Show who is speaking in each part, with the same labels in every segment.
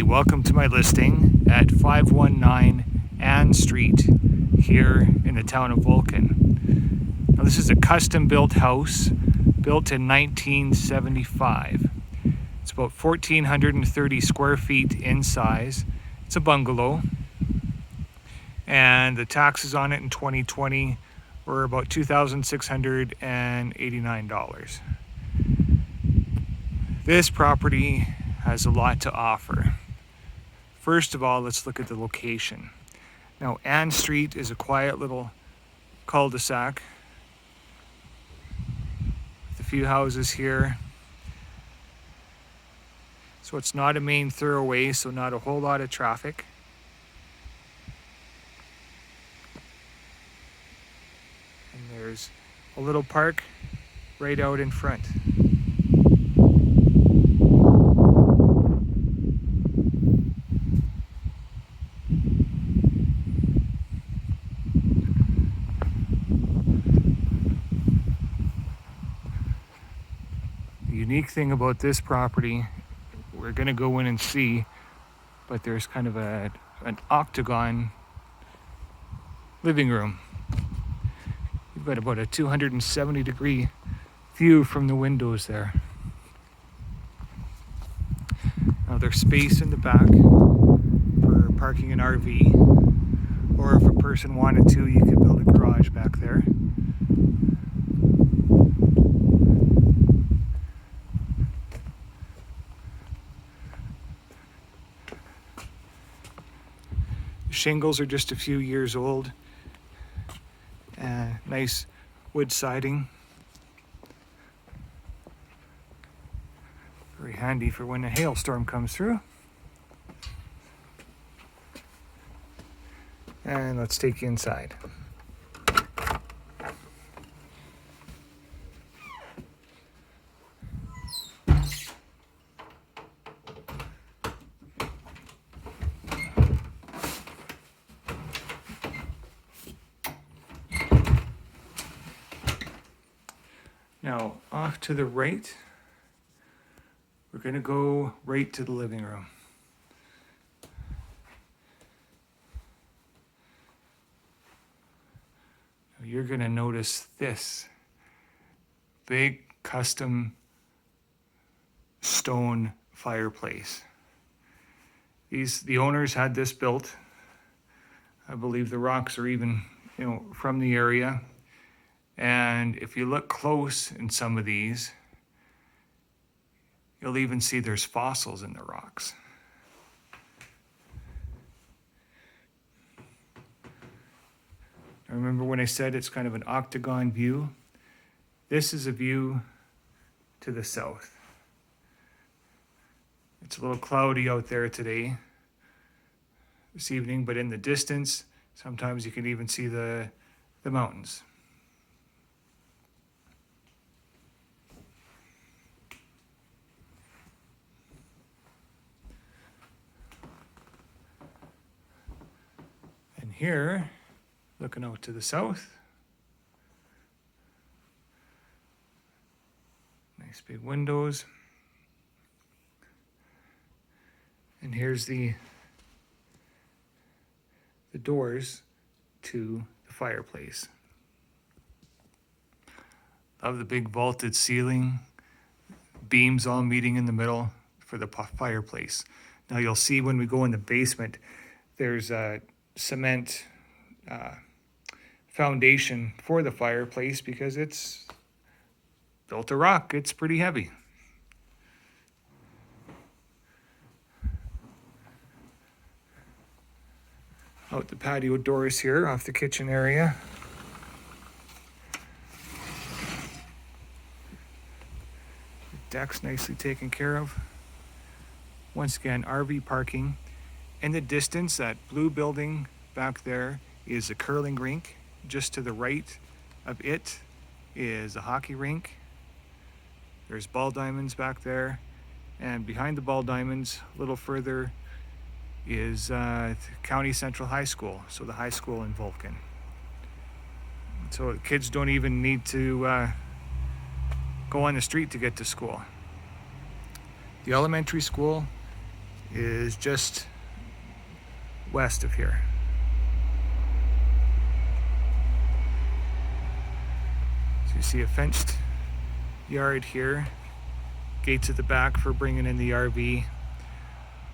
Speaker 1: welcome to my listing at 519 Ann Street here in the town of Vulcan. Now this is a custom built house built in 1975. It's about 1,430 square feet in size. It's a bungalow, and the taxes on it in 2020 were about $2,689. This property has a lot to offer. First of all, let's look at the location. Now, Ann Street is a quiet little cul-de-sac with a few houses here. So it's not a main thoroughway, so not a whole lot of traffic. And there's a little park right out in front. The unique thing about this property, we're going to go in and see, but there's kind of an octagon living room. You've got about a 270-degree view from the windows there. Now there's space in the back for parking an RV, or if a person wanted to, you could build a garage back there. Shingles are just a few years old. Nice wood siding. Very handy for when a hailstorm comes through. And let's take you inside. Now, off to the right, we're going to go right to the living room. Now, you're going to notice this big custom stone fireplace. The owners had this built. I believe the rocks are even, from the area. And if you look close in some of these, you'll even see there's fossils in the rocks. I remember when I said it's kind of an octagon view. This is a view to the south. It's a little cloudy out there today, this evening, but in the distance, sometimes you can even see the mountains. Here, looking out to the south, nice big windows, and here's the doors to the fireplace. Love the big vaulted ceiling, beams all meeting in the middle for the fireplace. Now you'll see when we go in the basement, there's a cement foundation for the fireplace because it's built of rock. It's pretty heavy. Out the patio doors here off the kitchen area. The deck's nicely taken care of. Once again, RV parking. In the distance, that blue building back there is a curling rink. Just to the right of it is a hockey rink. There's ball diamonds back there. And behind the ball diamonds, a little further, is County Central High School, so the high school in Vulcan. So kids don't even need to go on the street to get to school. The elementary school is just west of here. So you see a fenced yard here, gates at the back for bringing in the RV.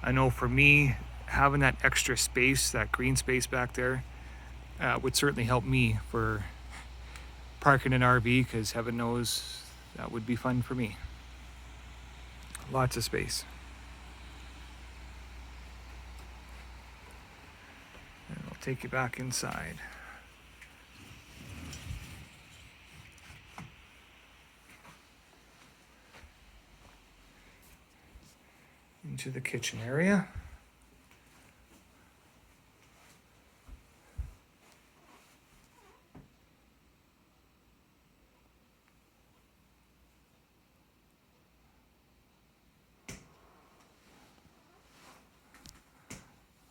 Speaker 1: I know for me, having that extra space, that green space back there, would certainly help me for parking an RV, because heaven knows that would be fun for me. Lots of space. And I'll take you back inside. Into the kitchen area.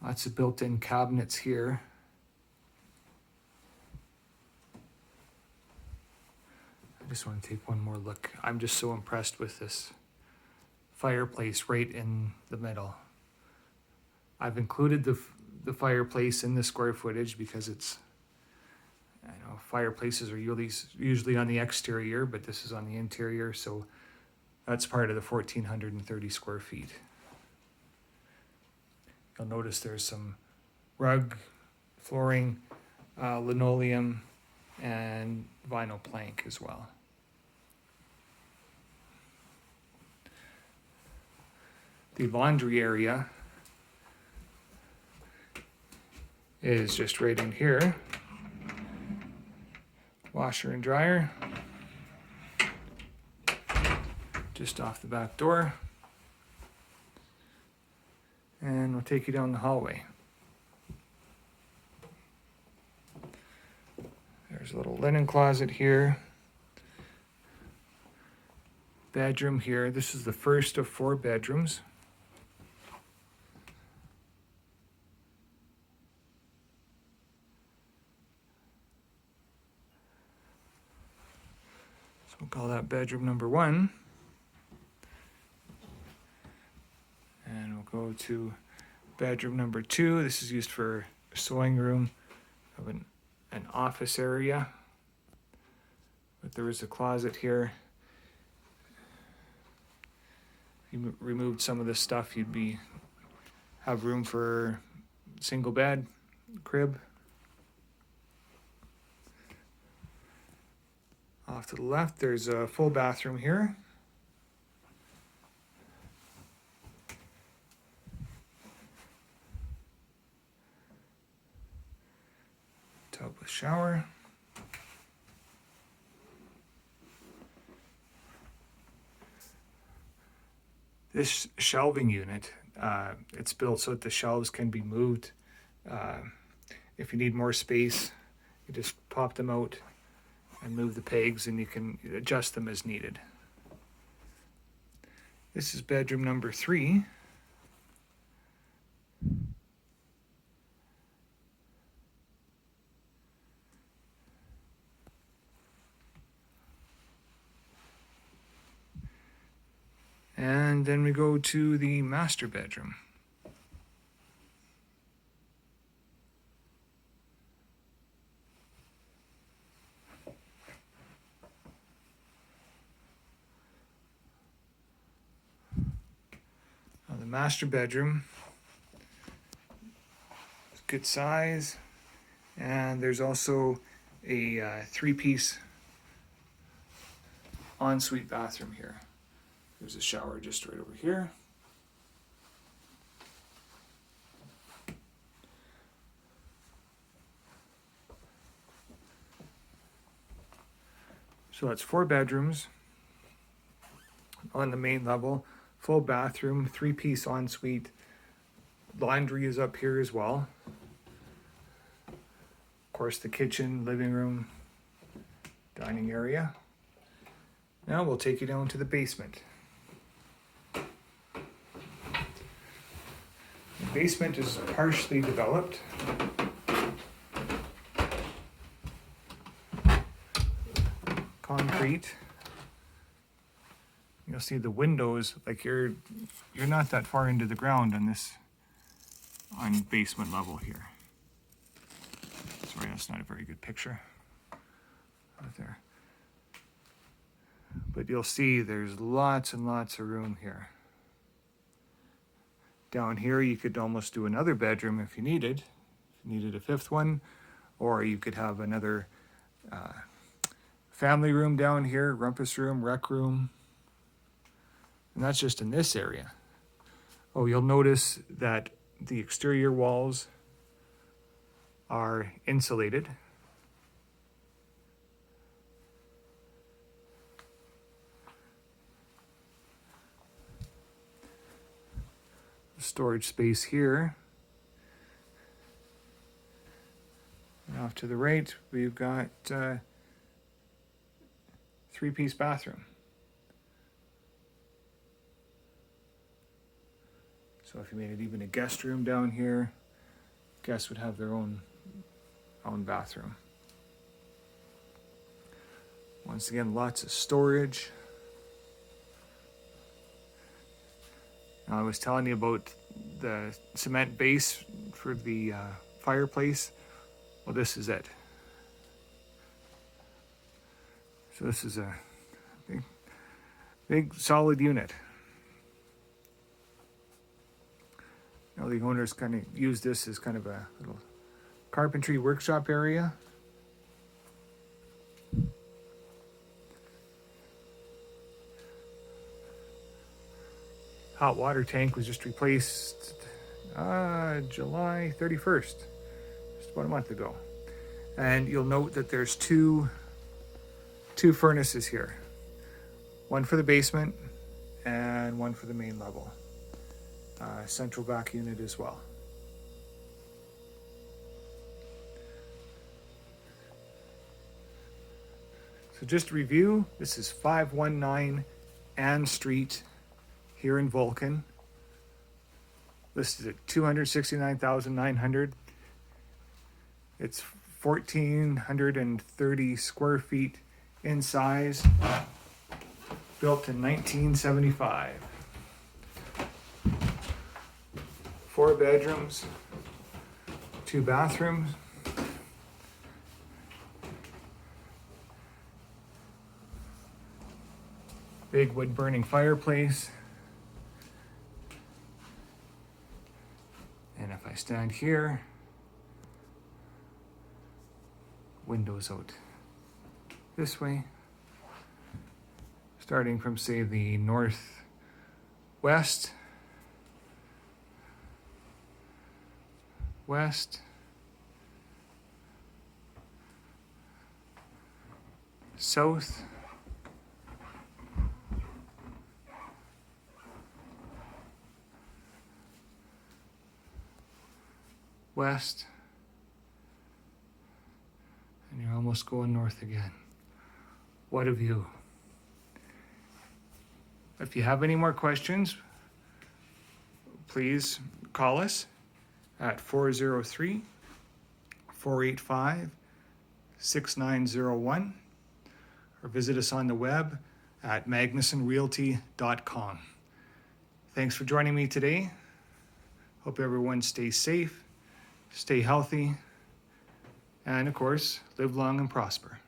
Speaker 1: Lots of built-in cabinets here. I just want to take one more look. I'm just so impressed with this fireplace right in the middle. I've included the fireplace in the square footage because it's, I know fireplaces are usually on the exterior, but this is on the interior, so that's part of the 1,430 square feet. You'll notice there's some rug, flooring, linoleum, and vinyl plank as well. The laundry area is just right in here. Washer and dryer. Just off the back door. And we'll take you down the hallway. There's a little linen closet here. Bedroom here. This is the first of 4 bedrooms. So we'll call that bedroom number 1. And we'll go to bedroom number 2. This is used for sewing room of an office area. But there is a closet here. If you removed some of this stuff, you'd have room for single bed, crib. Off to the left, there's a full bathroom here. Tub with shower. This shelving unit, it's built so that the shelves can be moved. If you need more space, you just pop them out and move the pegs, and you can adjust them as needed. This is bedroom number 3. And then we go to the master bedroom. Now the master bedroom is good size, and there's also a 3-piece ensuite bathroom here. There's a shower just right over here. So that's 4 bedrooms on the main level, full bathroom, 3-piece ensuite. Laundry is up here as well. Of course, the kitchen, living room, dining area. Now we'll take you down to the basement. The basement is partially developed. Concrete. You'll you'll see the windows, like you're not that far into the ground on basement level here. Sorry, that's not a very good picture right there. But you'll see there's lots and lots of room here. Down here, you could almost do another bedroom if you needed a fifth one, or you could have another family room down here, rumpus room, rec room. And that's just in this area. Oh, you'll notice that the exterior walls are insulated. Storage space here. And off to the right, we've got three-piece bathroom. So if you made it even a guest room down here, guests would have their own bathroom. Once again, lots of storage. Now, I was telling you about the cement base for the fireplace. Well, this is it. So this is a big solid unit. Now the owners kind of use this as kind of a little carpentry workshop area. Hot water tank was just replaced July 31st, just about a month ago. And you'll note that there's two furnaces here. One for the basement and one for the main level. Central vac unit as well. So just to review, this is 519 Ann Street here in Vulcan. Listed at $269,900. It's 1,430 square feet in size, built in 1975. 4 bedrooms, 2 bathrooms. Big wood burning fireplace. And if I stand here, windows out this way, starting from, say, the northwest, west, south, west, and you're almost going north again. What a view. If you have any more questions, please call us at 403-485-6901 or visit us on the web at magnusonrealty.com. Thanks for joining me today. Hope everyone stays safe, stay healthy, and of course, live long and prosper.